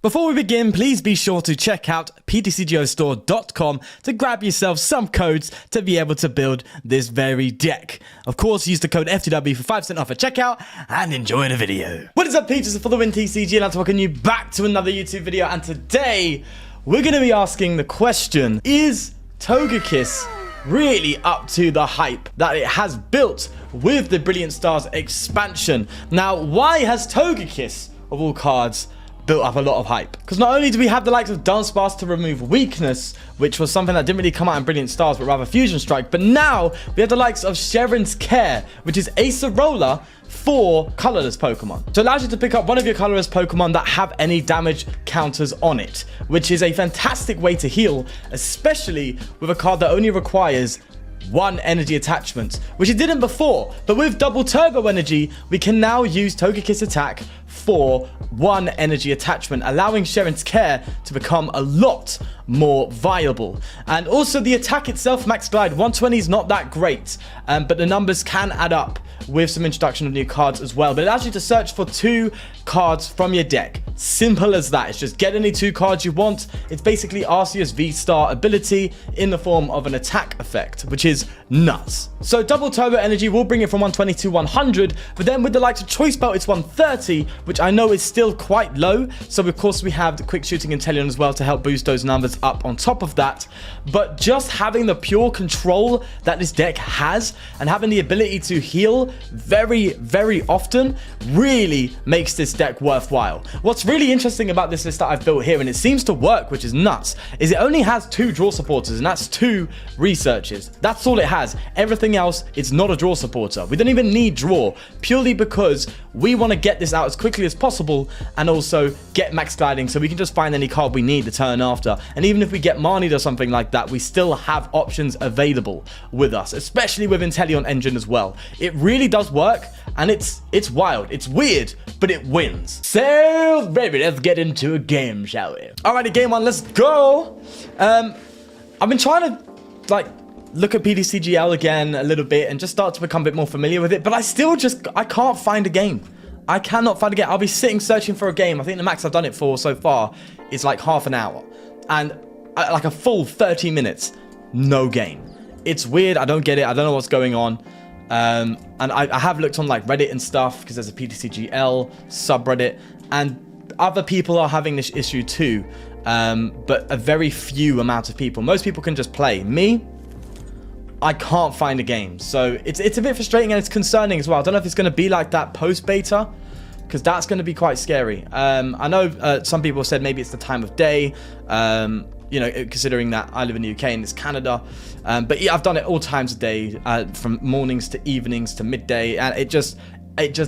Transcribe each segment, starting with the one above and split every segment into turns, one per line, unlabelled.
Before we begin, please be sure to check out PTCGOstore.com to grab yourself some codes to be able to build this very deck. Of course, use the code FTW for 5% off at checkout and enjoy the video. What is up, Peaches for the Win TCG, and I'm welcoming you back to another YouTube video. And today, we're going to be asking the question, is Togekiss really up to the hype that it has built with the Brilliant Stars expansion? Now, why has Togekiss, of all cards, built up a lot of hype? Because not only do we have the likes of Dunsparce to remove weakness, which was something that didn't really come out in Brilliant Stars, but rather Fusion Strike, but now we have the likes of Cheren's CRE, which is Acerola for colorless Pokemon. So it allows you to pick up one of your colorless Pokemon that have any damage counters on it, which is a fantastic way to heal, especially with a card that only requires one energy attachment, which it didn't before. But with double turbo energy, we can now use Togekiss attack for one energy attachment, allowing Cheren's CRE to become a lot more viable. And also the attack itself, max glide 120 is not that great, but the numbers can add up with some introduction of new cards as well. But it allows you to search for 2 cards from your deck. Simple as that. It's just get any 2 cards you want. It's basically Arceus V-Star ability in the form of an attack effect, which is nuts. So double turbo energy will bring it from 120 to 100, but then with the likes of Choice Belt, it's 130, which I know is still quite low. So of course we have the quick shooting Inteleon as well to help boost those numbers up on top of that. But just having the pure control that this deck has and having the ability to heal very, very often really makes this deck worthwhile. What's really interesting about this list that I've built here, and it seems to work, which is nuts, is it only has 2 draw supporters, and that's 2 researches. That's all it has. Everything else is not a draw supporter. We don't even need draw, purely because we want to get this out as quickly as possible and also get max gliding so we can just find any card we need the turn after. And even if we get Marnied or something like that, we still have options available with us, especially with Inteleon engine as well. It really does work, and it's wild, it's weird, but it wins. So baby, let's get into a game, shall we? Alrighty, game 1, let's go. I've been trying to like look at PTCGL again a little bit and just start to become a bit more familiar with it, but I can't find a game. I cannot find a game. I'll be sitting searching for a game. I think the max I've done it for so far is like half an hour, and like a full 30 minutes, no game. It's weird. I don't get it. I don't know what's going on. And I have looked on like Reddit and stuff, because there's a PTCGL subreddit, and other people are having this issue too, but a very few amount of people. Most people can just play. Me, I can't find a game, so it's a bit frustrating, and it's concerning as well. I don't know if it's going to be like that post-beta, because that's going to be quite scary. I know some people said maybe it's the time of day, you know, considering that I live in the UK and it's Canada. But yeah, I've done it all times of day, from mornings to evenings to midday, and it just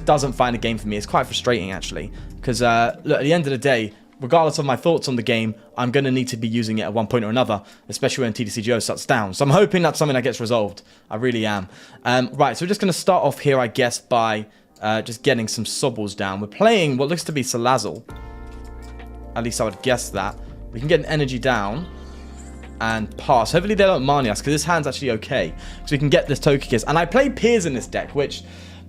doesn't find a game for me. It's quite frustrating, actually, because look, at the end of the day, regardless of my thoughts on the game, I'm going to need to be using it at one point or another, especially when TTCGO shuts down. So I'm hoping that's something that gets resolved. I really am. Right, so we're just going to start off here, I guess, by just getting some Sobbles down. We're playing what looks to be Salazzle. At least I would guess that. We can get an energy down and pass. Hopefully they don't Marnie us, because this hand's actually okay. So we can get this Togekiss. And I play Piers in this deck, which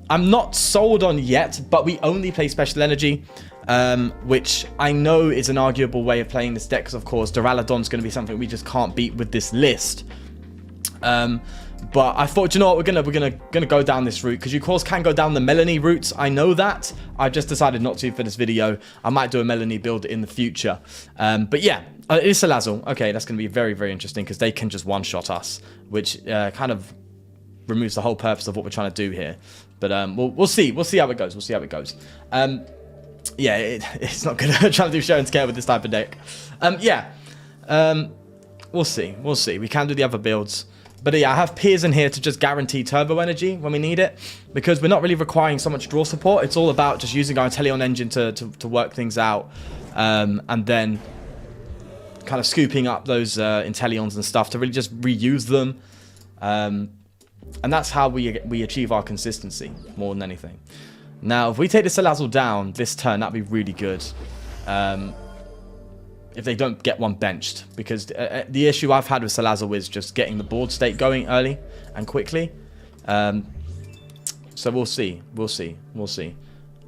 I'm not sold on yet, but we only play Special Energy, which I know is an arguable way of playing this deck, because of course Duraludon's going to be something we just can't beat with this list. But I thought, you know what, we're gonna go down this route, because you of course can go down the Melanie route. I know that. I've just decided not to for this video. I might do a Melanie build in the future. But yeah, it is Salazzle. Okay, that's gonna be very, very interesting, because they can just one-shot us, which kind of removes the whole purpose of what we're trying to do here. But we'll see. We'll see how it goes. We'll see how it goes. Yeah, it's not good trying to do Cheren's CRE with this type of deck. Yeah, we'll see. We'll see. We can do the other builds. But yeah, I have Piers in here to just guarantee turbo energy when we need it, because we're not really requiring so much draw support. It's all about just using our Inteleon engine to work things out, and then kind of scooping up those Inteleons and stuff to really just reuse them. And that's how we achieve our consistency more than anything. Now, if we take the Salazzle down this turn, that'd be really good. If they don't get one benched, because the issue I've had with Salazzle is just getting the board state going early and quickly. So we'll see.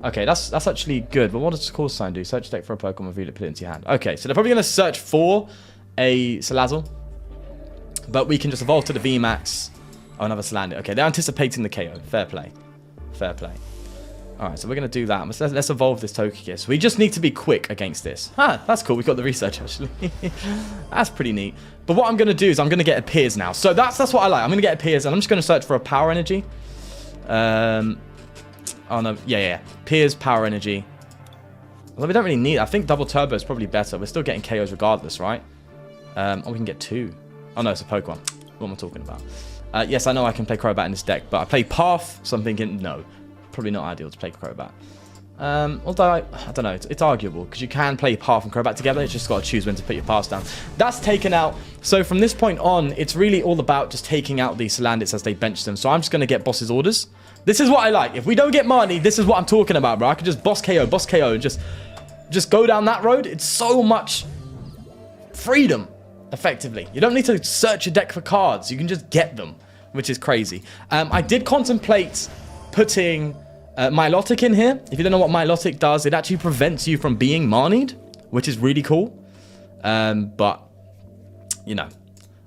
Okay, that's actually good. But what does the call sign do? Search deck for a Pokemon, reveal it, put it into your hand. Okay, so they're probably going to search for a Salazzle. But we can just evolve to the VMAX. Oh, another Salandit. Okay, they're anticipating the KO. Fair play. Fair play. Alright, so we're going to do that. Let's evolve this Togekiss. We just need to be quick against this. That's cool. We've got the research, actually. That's pretty neat. But what I'm going to do is I'm going to get a Piers now. So that's what I like. I'm going to get a Piers, and I'm just going to search for a Power Energy. Oh, no. Yeah. Piers, Power Energy. Although we don't really need it. I think Double Turbo is probably better. We're still getting KOs regardless, right? Oh, we can get 2. Oh, no, it's a Pokemon. What am I talking about? Yes, I know I can play Crobat in this deck, but I play Path, so I'm thinking, no. Probably not ideal to play Crobat. Although, I don't know, it's arguable, because you can play Path and Crobat together. It's just got to choose when to put your paths down. That's taken out. So from this point on, it's really all about just taking out these Salandits as they bench them. So I'm just going to get Boss's orders. This is what I like. If we don't get Marnie, this is what I'm talking about, bro. I can just boss KO, and just go down that road. It's so much freedom, effectively. You don't need to search your deck for cards. You can just get them, which is crazy. I did contemplate putting Milotic in here. If you don't know what Milotic does, it actually prevents you from being Marnied, which is really cool. But, you know,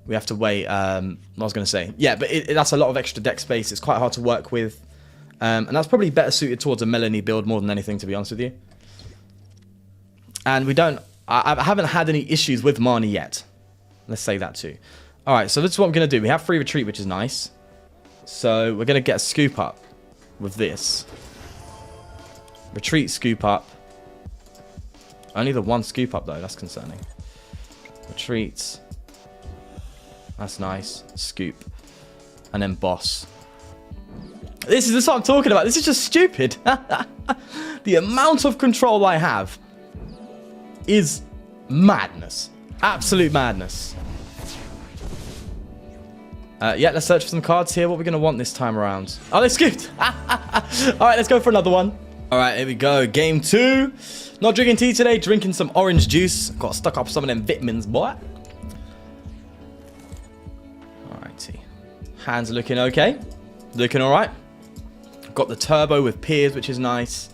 we have to wait. What I was going to say. Yeah, but that's a lot of extra deck space. It's quite hard to work with. And that's probably better suited towards a Melanie build more than anything, to be honest with you. And we don't... I haven't had any issues with Marnie yet. Let's say that too. Alright, so this is what I'm going to do. We have free retreat, which is nice. So we're going to get a Scoop Up with this. Retreat, Scoop Up. Only the one Scoop Up, though. That's concerning. Retreat. That's nice. Scoop. And then Boss. This is what I'm talking about. This is just stupid. The amount of control I have is madness. Absolute madness. Yeah, let's search for some cards here. What are we going to want this time around? Oh, they scooped. Alright, let's go for another one. Alright, here we go. Game 2. Not drinking tea today. Drinking some orange juice. Got stuck up some of them vitamins, boy. Alrighty. Hands are looking okay. Looking alright. Got the turbo with Piers, which is nice.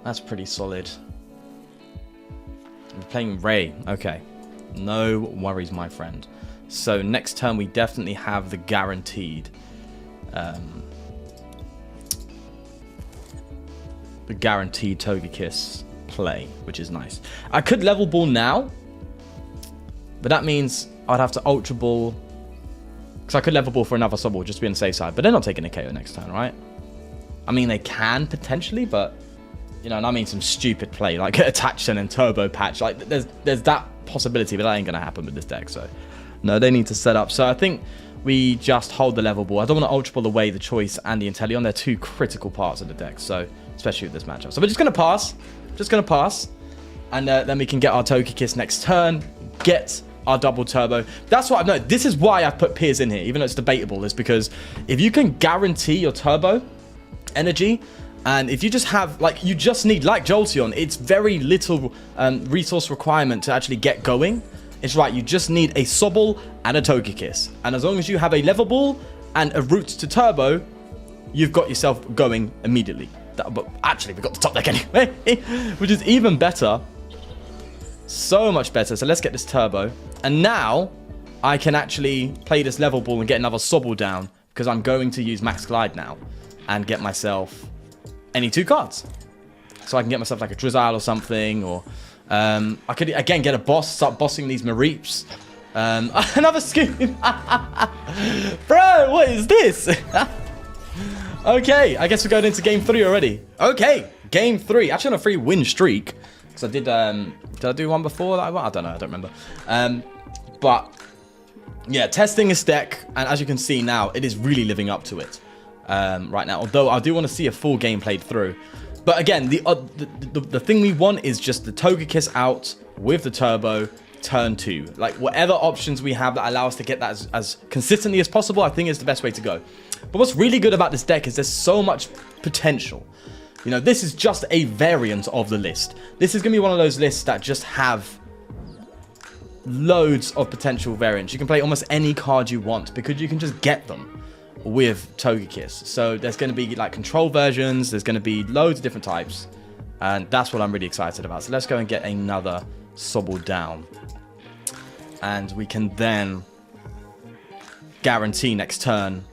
That's pretty solid. We're playing Ray. Okay. No worries, my friend. So next turn we definitely have the guaranteed Togekiss play, which is nice. I could level ball now, but that means I'd have to ultra ball, because I could level ball for another Sobble just to be on the safe side, but they're not taking a KO next turn, right? I mean, they can potentially, but you know, and I mean some stupid play like attach and then turbo patch. Like there's that possibility, but that ain't gonna happen with this deck. So no, they need to set up. So I think we just hold the level ball. I don't want to ultra ball away the Choice and the Inteleon. They're two critical parts of the deck. So especially with this matchup. So we're just gonna pass. And then we can get our Togekiss next turn. Get our double turbo. That's what I've noticed. This is why I've put Piers in here, even though it's debatable, is because if you can guarantee your turbo energy, and if you just have, like, you just need, like Jolteon, it's very little resource requirement to actually get going. It's right, you just need a Sobble and a Togekiss. And as long as you have a level ball and a route to turbo, you've got yourself going immediately. But actually, we've got the top deck anyway, which is even better. So much better. So let's get this turbo. And now I can actually play this level ball and get another Sobble down, because I'm going to use Max Glide now and get myself any 2 cards. So I can get myself like a Drizzile or something, or I could again get a boss, start bossing these Mareeps. Another Scoop. Bro, what is this? Okay, I guess we're going into game 3 already. Okay, game 3. Actually on a 3-win streak. Because I did I do one before that? I don't know, I don't remember. But yeah, testing this deck, and as you can see now, it is really living up to it right now. Although I do want to see a full game played through. But again, the thing we want is just the Togekiss out with the turbo, turn 2. Like, whatever options we have that allow us to get that as consistently as possible, I think is the best way to go. But what's really good about this deck is there's so much potential. You know, this is just a variant of the list. This is going to be one of those lists that just have loads of potential variants. You can play almost any card you want because you can just get them. with Togekiss. So there's going to be like control versions. There's going to be loads of different types. And that's what I'm really excited about. So let's go and get another Sobble down. And we can then guarantee next turn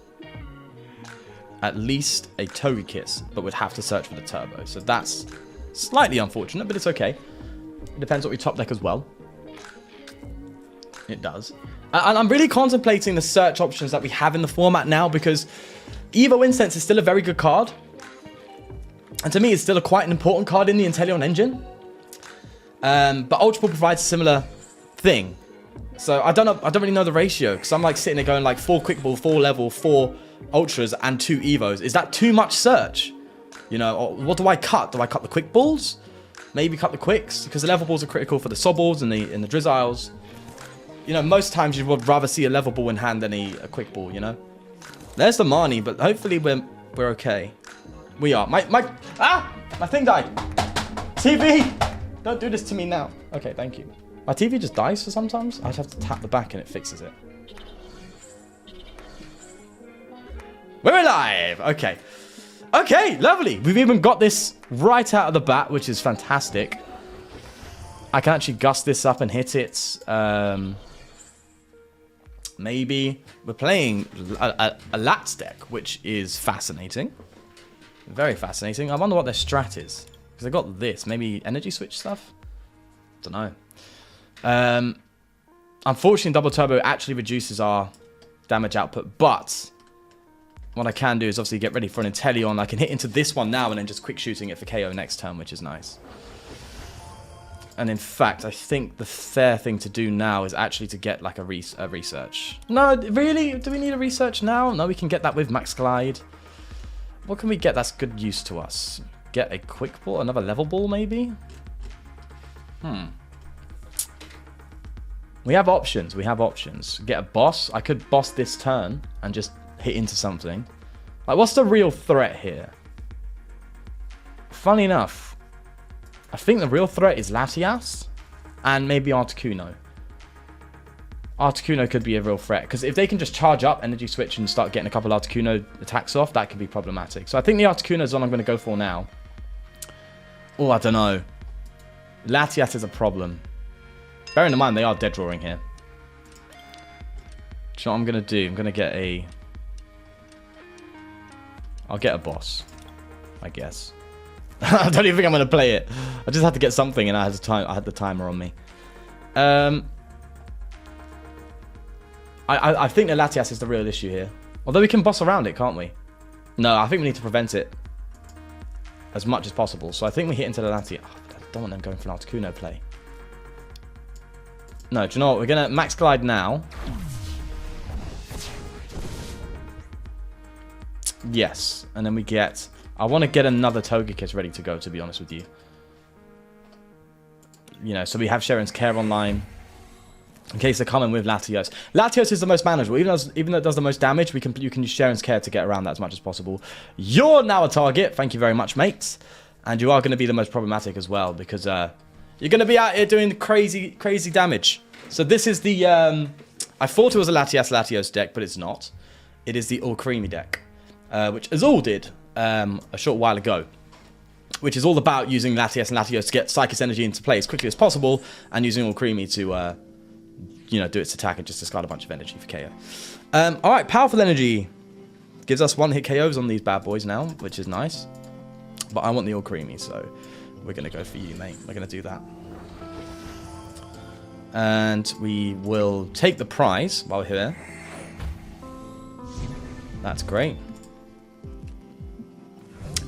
at least a Togekiss, but we'd have to search for the turbo. So that's slightly unfortunate, but it's okay. It depends what we top deck as well. It does. And I'm really contemplating the search options that we have in the format now, because Evo Incense is still a very good card. And to me, it's still quite an important card in the Inteleon engine. But Ultra Ball provides a similar thing. So I don't really know the ratio, because I'm like sitting there going like 4 Quick Ball, 4 Level, 4 Ultras, and 2 Evos. Is that too much search? You know, or what do I cut? Do I cut the Quick Balls? Maybe cut the Quicks, because the Level Balls are critical for the Sobbles and the Drizziles. You know, most times you would rather see a Level Ball in hand than a Quick Ball, you know? There's the Marnie, but hopefully we're okay. We are. My thing died. TV! Don't do this to me now. Okay, thank you. My TV just dies for sometimes. I just have to tap the back and it fixes it. We're alive! Okay. Okay, lovely. We've even got this right out of the bat, which is fantastic. I can actually gust this up and hit it. Maybe we're playing a Lats deck, which is fascinating. Very fascinating. I wonder what their strat is. Because they got this. Maybe energy switch stuff? Don't know. Unfortunately, double turbo actually reduces our damage output. But what I can do is obviously get ready for an Inteleon. I can hit into this one now and then just quick shooting it for KO next turn, which is nice. And in fact, I think the fair thing to do now is actually to get like a research. No, really? Do we need a research now? No, we can get that with Max Glide. What can we get that's good use to us? Get a Quick Ball? Another Level Ball, maybe? We have options. We have options. Get a boss. I could boss this turn and just hit into something. Like, what's the real threat here? Funny enough, I think the real threat is Latias and maybe Articuno. Articuno could be a real threat, because if they can just charge up, energy switch, and start getting a couple of Articuno attacks off, that could be problematic. So I think the Articuno is what I'm going to go for now. Oh, I don't know. Latias is a problem. Bearing in mind, they are dead drawing here. Do you know what I'm going to do? I'm going to get a... I'll get a boss, I guess. I don't even think I'm going to play it. I just had to get something, and I had the timer on me. I think the Latias is the real issue here. Although we can boss around it, can't we? No, I think we need to prevent it as much as possible. So I think we hit into the Latias. Oh, I don't want them going for an Articuno play. No, do you know what? We're going to Max Glide now. Yes. And then we get... I want to get another Togekiss ready to go, to be honest with you. You know, so we have Cheren's Care online. In case they're coming with Latios. Latios is the most manageable. Even though it does the most damage, you can use Cheren's Care to get around that as much as possible. You're now a target. Thank you very much, mates. And you are going to be the most problematic as well, because you're going to be out here doing crazy, crazy damage. So this is the... I thought it was a Latios deck, but it's not. It is the All Creamy deck, which Azul did a short while ago. Which is all about using Latias and Latios to get Psychic Energy into play as quickly as possible, and using All Creamy to... you know, do its attack and just discard a bunch of energy for KO. Alright, Powerful Energy gives us 1-hit KOs on these bad boys now, which is nice. But I want the All Creamy, so we're going to go for you, mate. We're going to do that. And we will take the prize while we're here. That's great.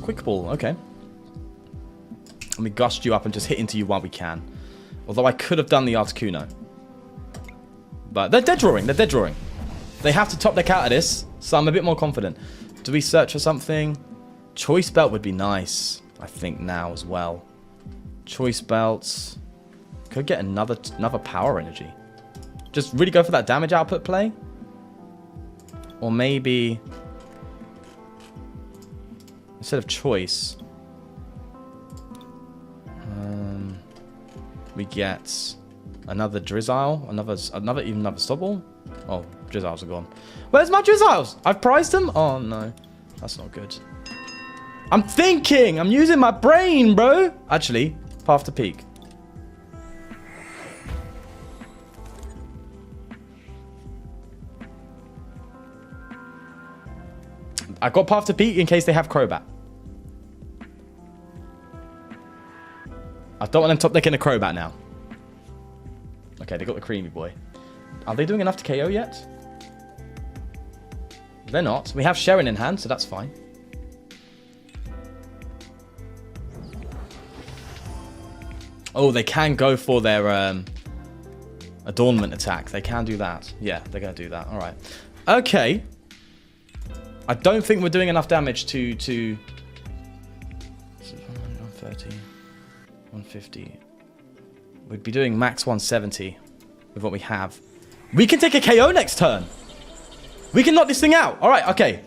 Quick Ball, okay. Let me gust you up and just hit into you while we can. Although I could have done the Articuno. But they're dead drawing. They're dead drawing. They have to top deck out of this, so I'm a bit more confident. Do we search for something? Choice Belt would be nice, I think, now as well. Choice Belts. Could get another Power Energy. Just really go for that damage output play. Or maybe... instead of Choice... we get... another Drizzile, another Sobble. Oh, Drizziles are gone. Where's my Drizziles? I've prized them? Oh, no. That's not good. I'm thinking. I'm using my brain, bro. Actually, path to peak. I got path to peak in case they have Crobat. I don't want them top decking a Crobat now. Okay, they got the Creamy Boy. Are they doing enough to KO yet? They're not. We have Cheren in hand, so that's fine. Oh, they can go for their Adornment attack. They can do that. Yeah, they're going to do that. All right. Okay. I don't think we're doing enough damage to 130, 150. We'd be doing max 170 with what we have. We can take a KO next turn. We can knock this thing out. All right, okay.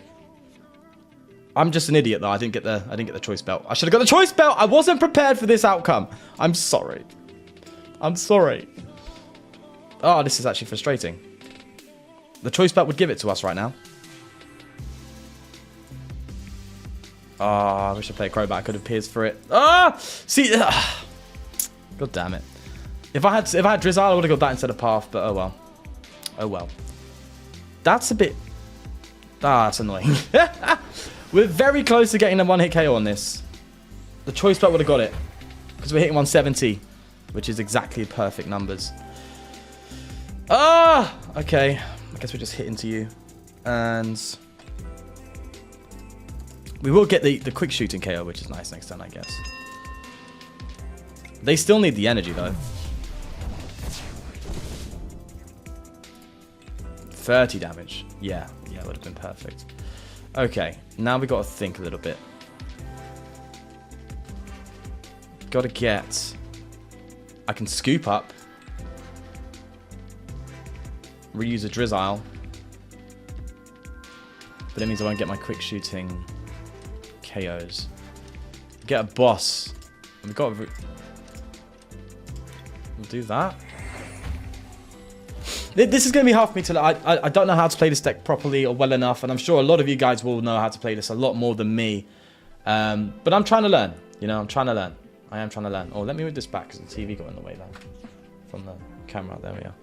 I'm just an idiot though. I didn't get the choice belt. I should have got the choice belt. I wasn't prepared for this outcome. I'm sorry. I'm sorry. Oh, this is actually frustrating. The choice belt would give it to us right now. Oh, I wish I played Crobat. I could have pierced for it. Ah! See, God damn it. If I had Drizzile, I would have got that instead of Path, but oh well. Oh well. That's a bit... Ah, that's annoying. We're very close to getting a one-hit KO on this. The choice belt would have got it. Because we're hitting 170. Which is exactly perfect numbers. Ah! Okay. I guess we're just hitting to you. And... we will get the quick shooting KO, which is nice next turn, I guess. They still need the energy, though. 30 damage. Yeah, it would have been perfect. Okay, now we got to think a little bit. Got to get... I can scoop up. Reuse a Drizzile. But it means I won't get my quick shooting... KOs. Get a boss. We've got. We'll do that. This is going to be hard for me to. I don't know how to play this deck properly or well enough, and I'm sure a lot of you guys will know how to play this a lot more than me. But I'm trying to learn. You know, I'm trying to learn. I am trying to learn. Oh, let me move this back because the TV got in the way there. From the camera. There we are.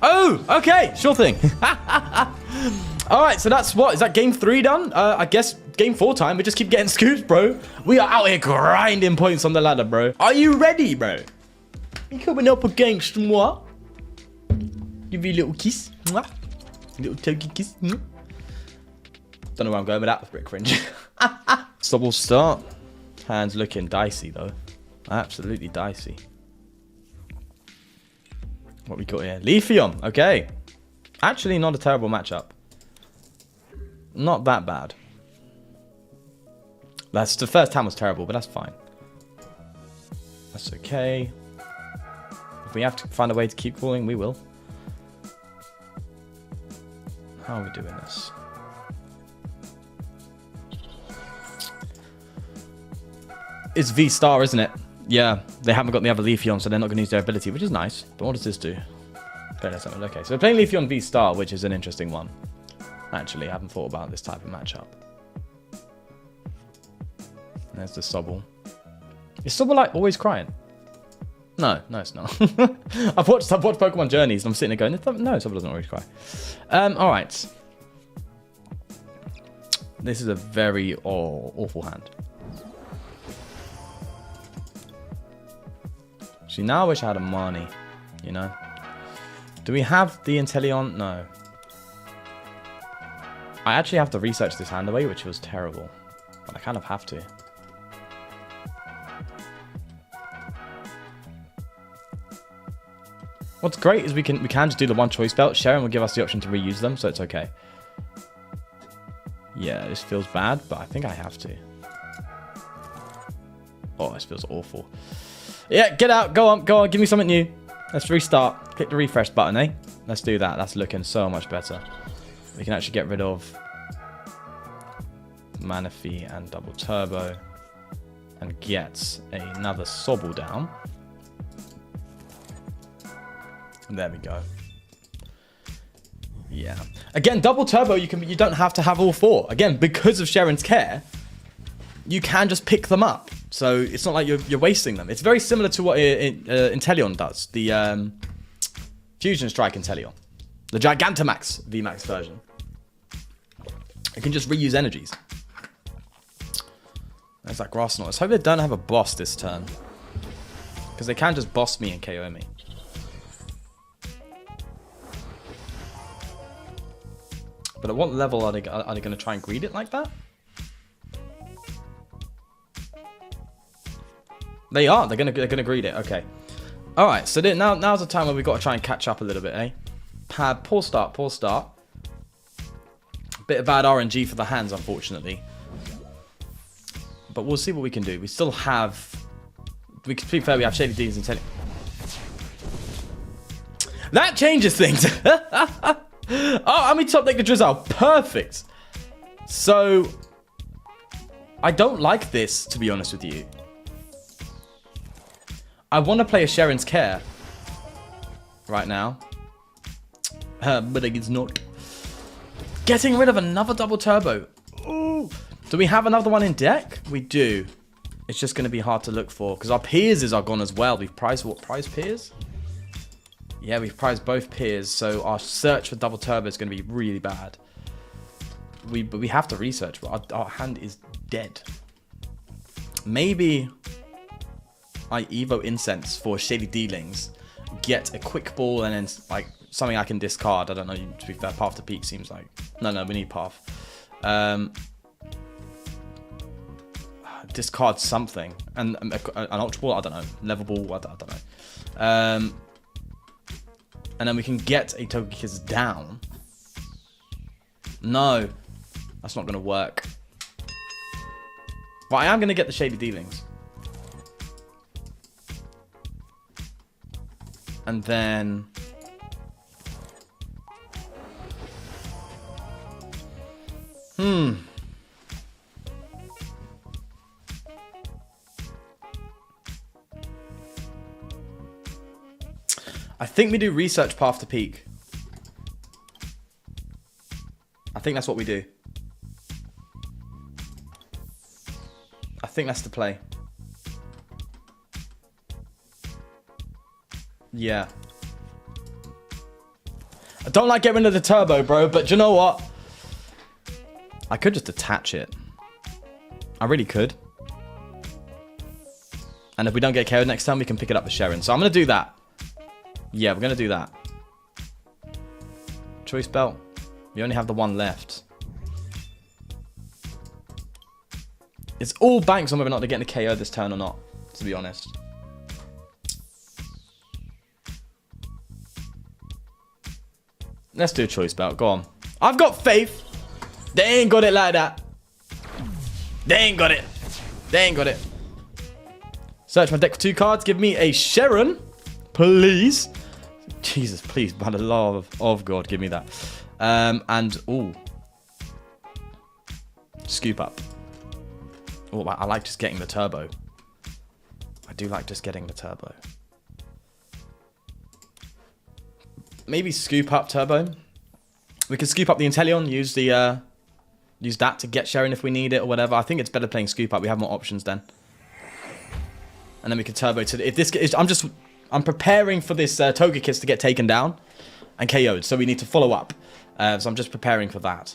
Oh, okay. Sure thing. All right, so that's what? Is that game 3 done? I guess game 4 time. We just keep getting scoops, bro. We are out here grinding points on the ladder, bro. Are you ready, bro? You coming up against moi? Give you a little kiss. Mwah. Little Togekiss. Mwah. Don't know where I'm going with that. It's a bit cringe. Sobble start. Hands looking dicey, though. Absolutely dicey. What we got here? Leafeon. Okay. Actually, not a terrible matchup. Not that bad. That's the first time was terrible, but that's fine. That's okay. If we have to find a way to keep calling, we will. How are we doing this? It's V star, isn't it? Yeah, they haven't got the other Leafeon, so they're not going to use their ability, which is nice. But what does this do? Okay, so we're playing Leafeon V star, which is an interesting one. Actually, I haven't thought about this type of matchup. There's the Sobble. Is Sobble like always crying? No, it's not. I've watched Pokemon Journeys, and I'm sitting there going, no, Sobble doesn't always cry. All right. This is a very awful hand. See, now I wish I had a Marnie, you know? Do we have the Inteleon? No. I actually have to research this hand away, which was terrible. But I kind of have to. What's great is we can just do the one choice belt. Cheren will give us the option to reuse them, so it's okay. Yeah, this feels bad, but I think I have to. Oh, this feels awful. Yeah, get out. Go on. Give me something new. Let's restart. Click the refresh button, eh? Let's do that. That's looking so much better. We can actually get rid of Manaphy and Double Turbo and get another Sobble down. And there we go. Yeah. Again, double turbo, you don't have to have all 4. Again, because of Cheren's care, you can just pick them up. So it's not like you're wasting them. It's very similar to what Inteleon does. The Fusion Strike Inteleon. The Gigantamax VMAX version. You can just reuse energies. There's that Grass Knot. Let's hope they don't have a boss this turn. Because they can just boss me and KO me. But at what level are they going to try and greed it like that? They are. They're gonna greed it. Okay. All right. So now's the time where we've got to try and catch up a little bit, eh? Poor start. Poor start. Bit of bad RNG for the hands, unfortunately. But we'll see what we can do. We still have. To be fair, we have Shady Deans and Inteleon. That changes things. Oh, and we top deck the Drizzile. Perfect. So, I don't like this, to be honest with you. I want to play a Cheren's Care right now. But it's not. Getting rid of another double turbo. Ooh. Do we have another one in deck? We do. It's just going to be hard to look for. Because our Piers are gone as well. We've prized what? Prized Piers? Yeah, we've prized both Piers, so our search for double turbo is going to be really bad. But we have to research, but our hand is dead. Maybe I Evo Incense for Shady Dealings, get a quick ball, and then like something I can discard. I don't know, to be fair, Path to Peak seems like... No, we need Path. Discard something. And an Ultra Ball, I don't know. Level Ball, I don't know. And then we can get a Togekiss down. No. That's not going to work. But I am going to get the Shady Dealings. And then... I think we do research Path to Peak. I think that's what we do. I think that's the play. Yeah. I don't like getting rid of the turbo, bro, but do you know what? I could just attach it. I really could. And if we don't get KO'd next time, we can pick it up with Cheren. So I'm going to do that. Yeah, we're going to do that. Choice Belt. We only have the one left. It's all banks on whether or not they're getting a KO this turn or not, to be honest. Let's do a Choice Belt. Go on. I've got faith. They ain't got it like that. They ain't got it. They ain't got it. Search my deck for 2 cards. Give me a Cheren. Please. Jesus, please. By the love of God, give me that. And, ooh. Scoop Up. Oh, I like just getting the turbo. I do like just getting the turbo. Maybe Scoop Up turbo. We could Scoop Up the Inteleon, use that to get Cheren if we need it or whatever. I think it's better playing Scoop Up. We have more options then. And then we can turbo to... If this is... I'm preparing for this Togekiss to get taken down and KO'd. So we need to follow up. So I'm just preparing for that.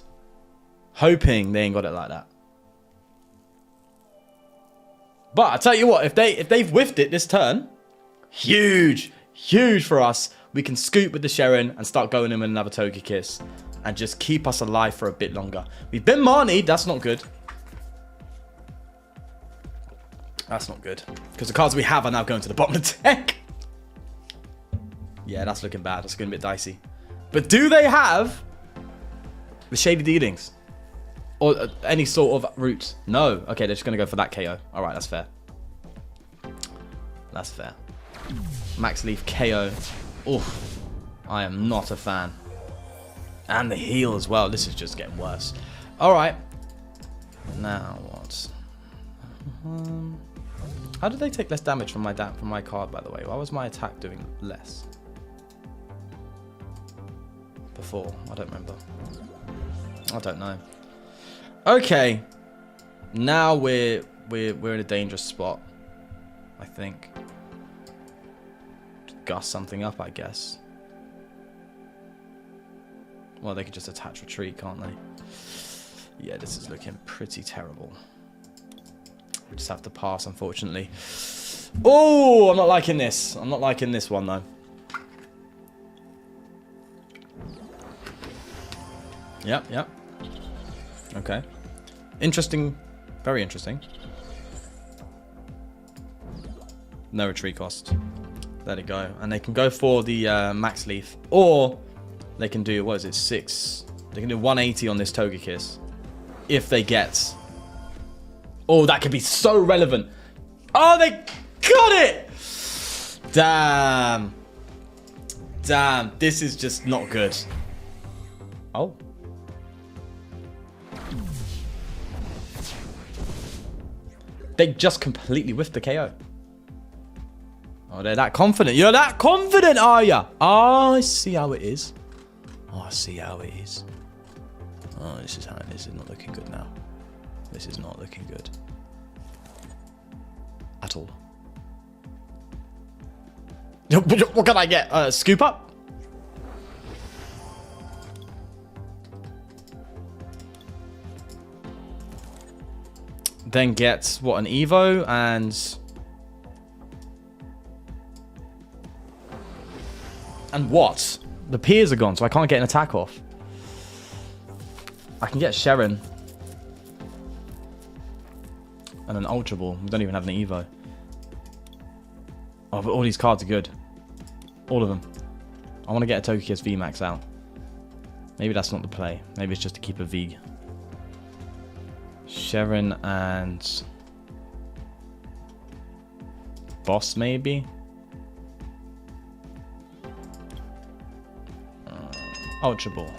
Hoping they ain't got it like that. But I tell you what, if they've whiffed it this turn, huge for us. We can scoop with the Cheren and start going in with another Togekiss and just keep us alive for a bit longer. We've been Marnied, that's not good. That's not good. Because the cards we have are now going to the bottom of the deck. Yeah, that's looking bad. That's going a bit dicey. But do they have the Shady Dealings? Or any sort of route? No. Okay, they're just going to go for that KO. Alright, that's fair. That's fair. Max Leaf KO. Oof. I am not a fan. And the heal as well. This is just getting worse. Alright. Now what? How did they take less damage from my card, by the way? Why was my attack doing less? before? I don't remember. I don't know. Okay. Now we're in a dangerous spot, I think. Gus something up, I guess. Well, they could just attach retreat, can't they? Yeah, this is looking pretty terrible. We just have to pass, unfortunately. Oh, I'm not liking this. I'm not liking this one, though. Yep, yep. Okay. Interesting. Very interesting. No retreat cost. There they go. And they can go for the max leaf. Or they can do, what is it, 6. They can do 180 on this Togekiss. If they get... Oh, that could be so relevant. Oh, they got it! Damn. Damn. This is just not good. Oh. They just completely whiffed the KO. Oh, they're that confident. You're that confident, are ya? Oh, I see how it is. Oh, I see how it is. Oh, this is how it is. This is not looking good now. This is not looking good. At all. What can I get? Scoop up? Then get, what, an Evo and... And what? The Piers are gone, so I can't get an attack off. I can get Cheren. And an Ultra Ball. We don't even have an Evo. Oh, but all these cards are good. All of them. I want to get a Togekiss VMAX out. Maybe that's not the play. Maybe it's just to keep a V. Cheren and... Boss, maybe? Ultra Ball.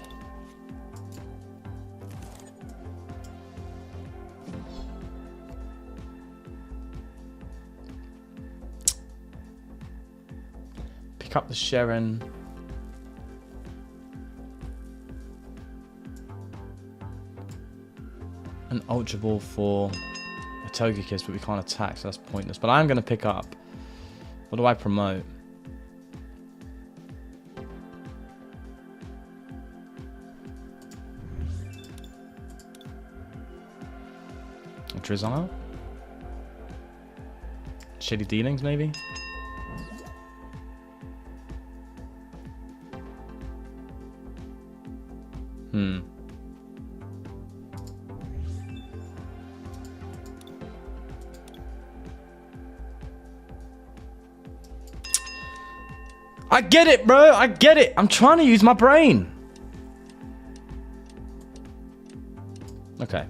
Pick up the Cheren. An Ultra Ball for a Togekiss, but we can't attack, so that's pointless. But I'm going to pick up. What do I promote? Drizzile? Shady Dealings, maybe? I get it, bro. I get it. I'm trying to use my brain. Okay.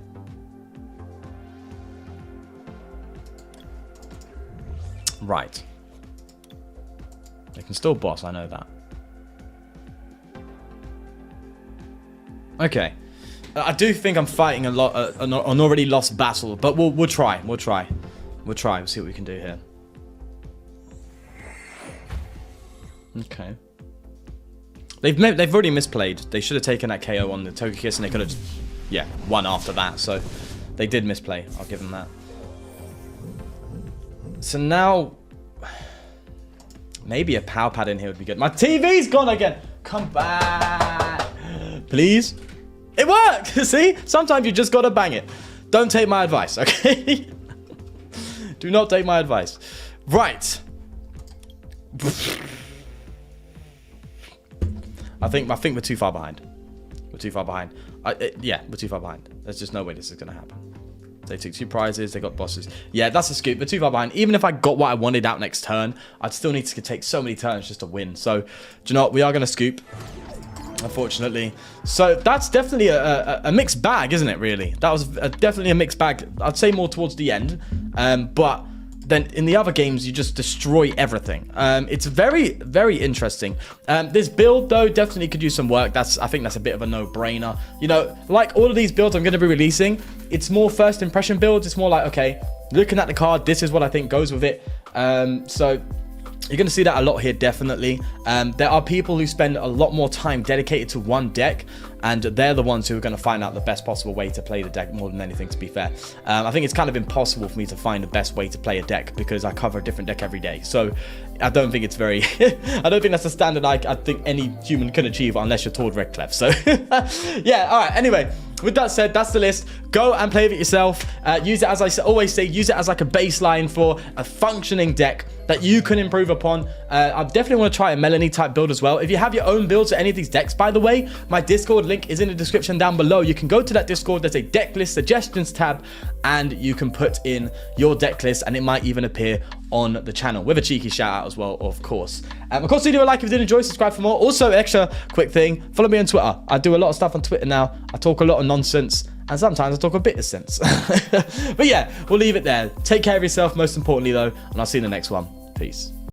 Right. They can still boss, I know that. Okay. I do think I'm fighting an already lost battle, but we'll try. We'll try. We'll see what we can do here. Okay. They've already misplayed. They should have taken that KO on the Togekiss, and they could have just, yeah, won after that. So they did misplay. I'll give them that. So now, maybe a power pad in here would be good. My TV's gone again. Come back, please. It worked. See, sometimes you just gotta bang it. Don't take my advice, okay? Do not take my advice. Right. I think we're too far behind. We're too far behind. Yeah, we're too far behind. There's just no way this is gonna happen. They took 2 prizes. They got bosses. Yeah, that's a scoop. We're too far behind. Even if I got what I wanted out next turn, I'd still need to take so many turns just to win. So, do you know what? We are going to scoop, unfortunately. So, that's definitely a mixed bag, isn't it, really? That was definitely a mixed bag. I'd say more towards the end. But then in the other games, you just destroy everything. It's very, very interesting. This build, though, definitely could use some work. I think that's a bit of a no-brainer. You know, like all of these builds I'm going to be releasing, it's more first impression builds. It's more like, okay, looking at the card, this is what I think goes with it. So You're going to see that a lot here, definitely. There are people who spend a lot more time dedicated to one deck, and they're the ones who are going to find out the best possible way to play the deck more than anything, to be fair. I think it's kind of impossible for me to find the best way to play a deck because I cover a different deck every day. So I don't think it's very... I don't think that's a standard I think any human can achieve unless you're Tord Redcliffe. So yeah, all right. Anyway, with that said, that's the list. Go and play with it yourself. Use it, as I always say, use it as like a baseline for a functioning deck that you can improve upon. I definitely want to try a Melanie type build as well. If you have your own builds for any of these decks, by the way, my Discord link is in the description down below. You can go to that Discord. There's a deck list suggestions tab, and you can put in your deck list, and it might even appear on the channel with a cheeky shout out as well, of course. Of course, leave a like if you did enjoy, subscribe for more. Also, extra quick thing, follow me on Twitter. I do a lot of stuff on Twitter now. I talk a lot of nonsense, and sometimes I talk a bit of sense. But yeah, we'll leave it there. Take care of yourself, most importantly though, and I'll see you in the next one. Peace.